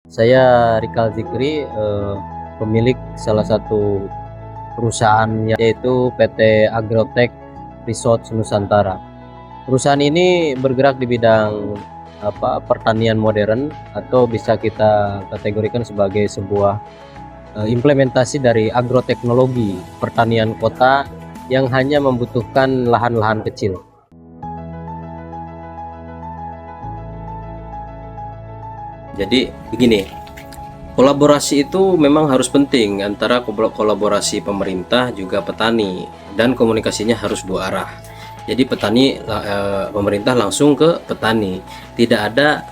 Saya Rikal Zikri, pemilik salah satu perusahaan yaitu PT Agrotech Resort Nusantara. Perusahaan ini bergerak di bidang pertanian modern atau bisa kita kategorikan sebagai sebuah implementasi dari agroteknologi pertanian kota yang hanya membutuhkan lahan-lahan kecil. Jadi begini, kolaborasi itu memang harus penting antara kolaborasi pemerintah juga petani, dan komunikasinya harus dua arah. Jadi pemerintah langsung ke petani, tidak ada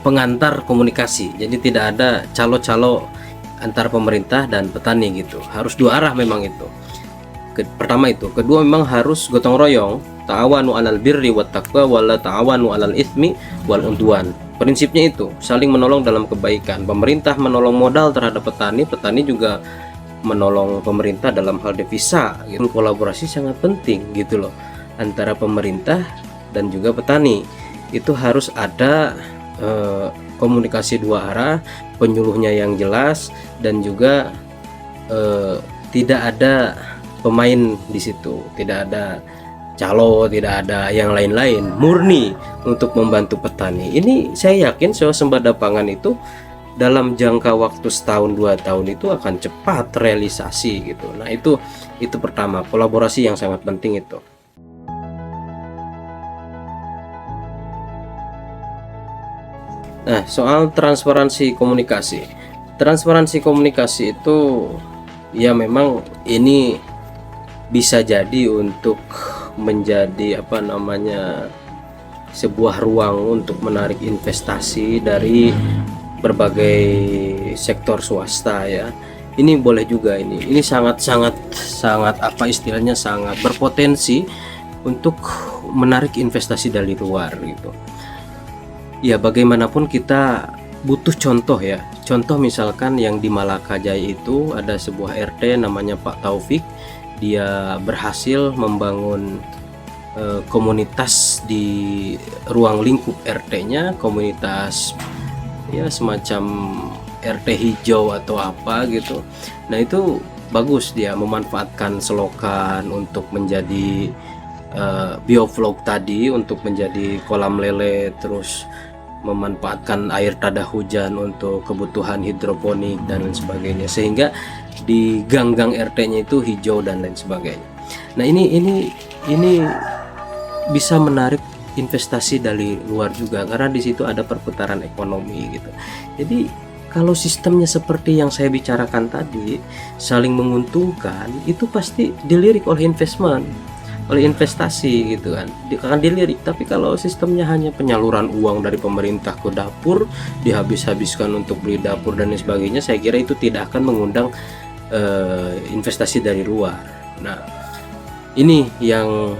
pengantar komunikasi. Jadi tidak ada calo-calo antar pemerintah dan petani gitu. Harus dua arah memang itu. Pertama itu, kedua memang harus gotong royong, ta'awanu 'alal birri wat taqwa wala ta'awanu 'alal itsmi wal udwan. Prinsipnya itu, saling menolong dalam kebaikan. Pemerintah menolong modal terhadap petani, petani juga menolong pemerintah dalam hal devisa gitu. Kolaborasi sangat penting gitu loh antara pemerintah dan juga petani. Itu harus ada komunikasi dua arah, penyuluhnya yang jelas, dan juga tidak ada pemain di situ, tidak ada calo, tidak ada yang lain-lain, murni untuk membantu petani. Ini saya yakin swasembada pangan itu dalam jangka waktu setahun 2 tahun itu akan cepat realisasi gitu. Nah itu pertama, kolaborasi yang sangat penting itu. Nah, soal transparansi komunikasi itu ya memang ini bisa jadi untuk menjadi sebuah ruang untuk menarik investasi dari berbagai sektor swasta ya. Ini boleh juga, ini sangat istilahnya sangat berpotensi untuk menarik investasi dari luar gitu. Ya bagaimanapun kita butuh contoh ya. Contoh misalkan yang di Malaka Jaya itu ada sebuah RT namanya Pak Taufik. Dia berhasil membangun komunitas di ruang lingkup RT-nya, komunitas ya semacam RT hijau atau apa gitu. Nah itu bagus, dia memanfaatkan selokan untuk menjadi bioflok tadi, untuk menjadi kolam lele, terus memanfaatkan air tada hujan untuk kebutuhan hidroponik dan lain sebagainya, sehingga di gang-gang RT-nya itu hijau dan lain sebagainya. Nah ini bisa menarik investasi dari luar juga, karena di situ ada perputaran ekonomi gitu. Jadi kalau sistemnya seperti yang saya bicarakan tadi, saling menguntungkan, itu pasti dilirik oleh investasi gitu kan, akan dilirik. Tapi kalau sistemnya hanya penyaluran uang dari pemerintah ke dapur, dihabis-habiskan untuk beli dapur dan lain sebagainya, saya kira itu tidak akan mengundang investasi dari luar. Nah ini yang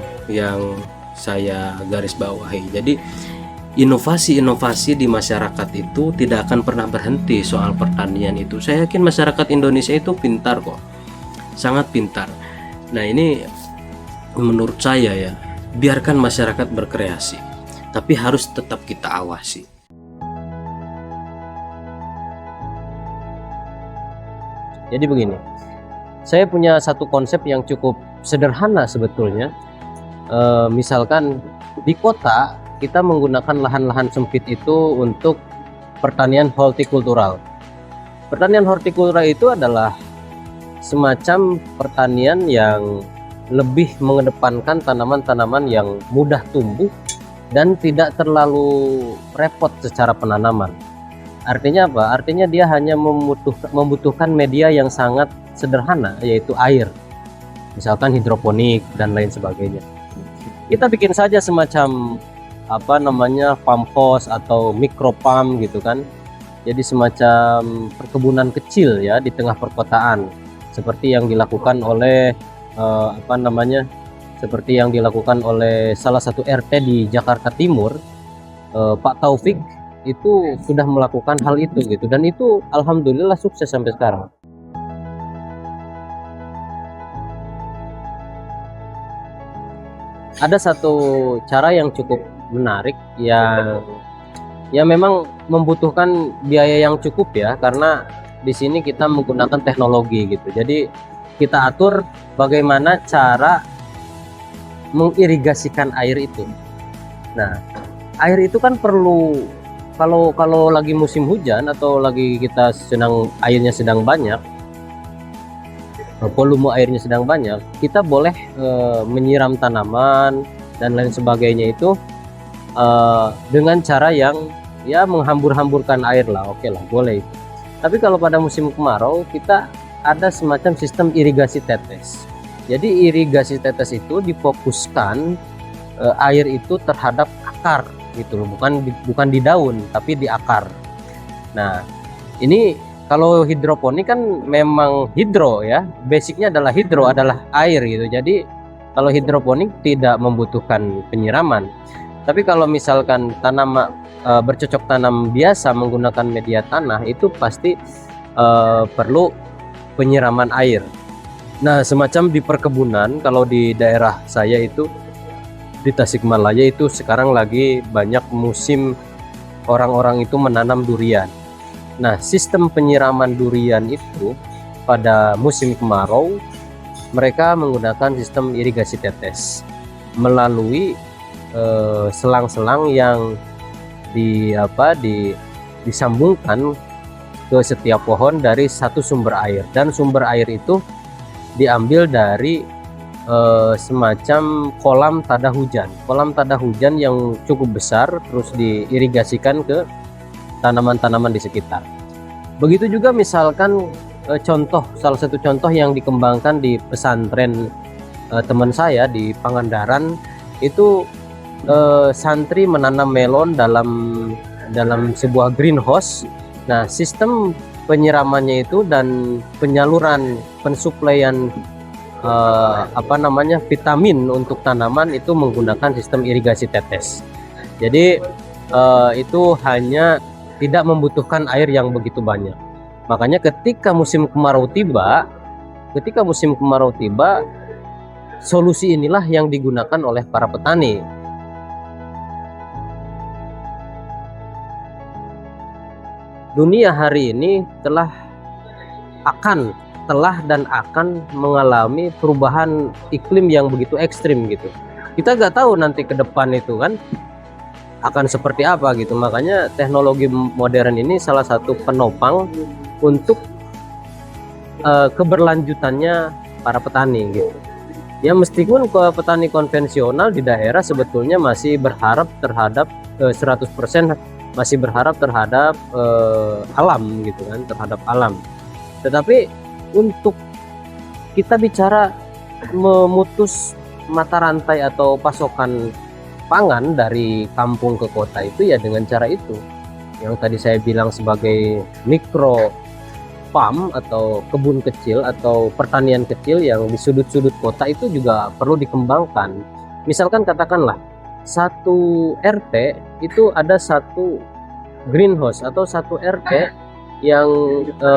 saya garis bawahi. Jadi inovasi-inovasi di masyarakat itu tidak akan pernah berhenti. Soal pertanian itu saya yakin masyarakat Indonesia itu pintar kok, sangat pintar. Nah ini menurut saya ya, biarkan masyarakat berkreasi, tapi harus tetap kita awasi. Jadi begini, saya punya satu konsep yang cukup sederhana sebetulnya. Misalkan di kota kita menggunakan lahan-lahan sempit itu untuk pertanian hortikultural. Pertanian hortikultural itu adalah semacam pertanian yang lebih mengedepankan tanaman-tanaman yang mudah tumbuh dan tidak terlalu repot secara penanaman. Artinya apa? Artinya dia hanya membutuhkan media yang sangat sederhana, yaitu air, misalkan hidroponik dan lain sebagainya. Kita bikin saja semacam pump house atau micro pump gitu kan. Jadi semacam perkebunan kecil ya di tengah perkotaan, seperti yang dilakukan oleh seperti yang dilakukan oleh salah satu RT di Jakarta Timur. Pak Taufik itu sudah melakukan hal itu gitu, dan itu alhamdulillah sukses sampai sekarang. Ada satu cara yang cukup menarik yang Ya memang membutuhkan biaya yang cukup ya, karena di sini kita menggunakan teknologi gitu. Jadi kita atur bagaimana cara mengirigasikan air itu. Nah, air itu kan perlu, kalau lagi musim hujan atau lagi kita airnya sedang banyak, volume airnya sedang banyak, kita boleh menyiram tanaman dan lain sebagainya itu dengan cara yang ya menghambur-hamburkan air lah, oke lah, boleh. Tapi kalau pada musim kemarau kita ada semacam sistem irigasi tetes. Jadi irigasi tetes itu difokuskan air itu terhadap akar gitu loh, bukan di daun tapi di akar. Nah, ini kalau hidroponik kan memang hidro ya, basicnya adalah hidro, adalah air gitu. Jadi kalau hidroponik tidak membutuhkan penyiraman. Tapi kalau misalkan bercocok tanam biasa menggunakan media tanah, itu pasti perlu penyiraman air. Nah, semacam di perkebunan, kalau di daerah saya itu di Tasikmalaya itu sekarang lagi banyak musim orang-orang itu menanam durian. Nah, sistem penyiraman durian itu pada musim kemarau mereka menggunakan sistem irigasi tetes melalui selang-selang yang disambungkan ke setiap pohon dari satu sumber air, dan sumber air itu diambil dari semacam kolam tada hujan yang cukup besar, terus diirigasikan ke tanaman-tanaman di sekitar. Begitu juga misalkan salah satu contoh yang dikembangkan di pesantren teman saya di Pangandaran itu, santri menanam melon dalam sebuah greenhouse. Nah, sistem penyiramannya itu dan penyaluran pensuplaian vitamin untuk tanaman itu menggunakan sistem irigasi tetes. Jadi itu hanya tidak membutuhkan air yang begitu banyak. Makanya ketika musim kemarau tiba, solusi inilah yang digunakan oleh para petani. Dunia hari ini telah dan akan mengalami perubahan iklim yang begitu ekstrim gitu. Kita nggak tahu nanti ke depan itu kan akan seperti apa gitu. Makanya teknologi modern ini salah satu penopang untuk keberlanjutannya para petani gitu. Ya, meskipun petani konvensional di daerah sebetulnya masih berharap terhadap 100% masih berharap terhadap alam gitu kan, terhadap alam. Tetapi untuk kita bicara memutus mata rantai atau pasokan pangan dari kampung ke kota itu ya dengan cara itu yang tadi saya bilang sebagai mikro farm atau kebun kecil atau pertanian kecil yang di sudut-sudut kota itu juga perlu dikembangkan. Misalkan katakanlah satu RT itu ada satu greenhouse atau satu RT yang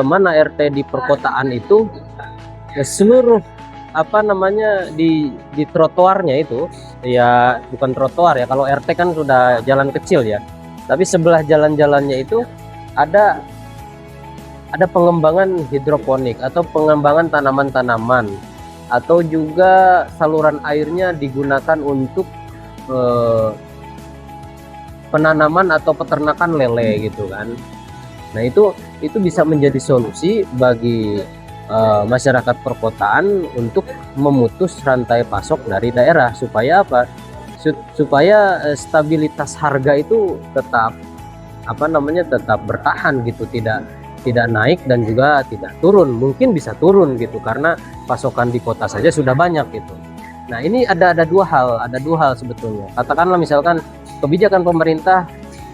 mana RT di perkotaan itu seluruh di trotoarnya itu ya, bukan trotoar ya, kalau RT kan sudah jalan kecil ya, tapi sebelah jalan-jalannya itu ada pengembangan hidroponik atau pengembangan tanaman-tanaman, atau juga saluran airnya digunakan untuk penanaman atau peternakan lele gitu kan. Nah, itu bisa menjadi solusi bagi masyarakat perkotaan untuk memutus rantai pasok dari daerah, supaya apa? Supaya stabilitas harga itu tetap tetap bertahan gitu, tidak naik dan juga tidak turun. Mungkin bisa turun gitu karena pasokan di kota saja sudah banyak gitu. Nah, ini ada dua hal sebetulnya. Katakanlah misalkan kebijakan pemerintah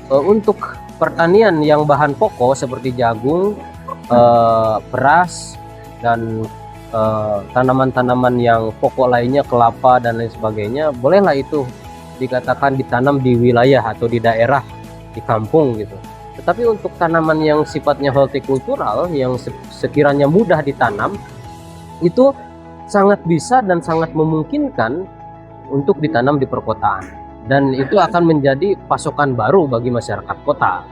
untuk pertanian yang bahan pokok seperti jagung, beras, dan tanaman-tanaman yang pokok lainnya, kelapa dan lain sebagainya, bolehlah itu dikatakan ditanam di wilayah atau di daerah, di kampung gitu. Tetapi untuk tanaman yang sifatnya hortikultural yang sekiranya mudah ditanam, itu sangat bisa dan sangat memungkinkan untuk ditanam di perkotaan. dan itu akan menjadi pasokan baru bagi masyarakat kota.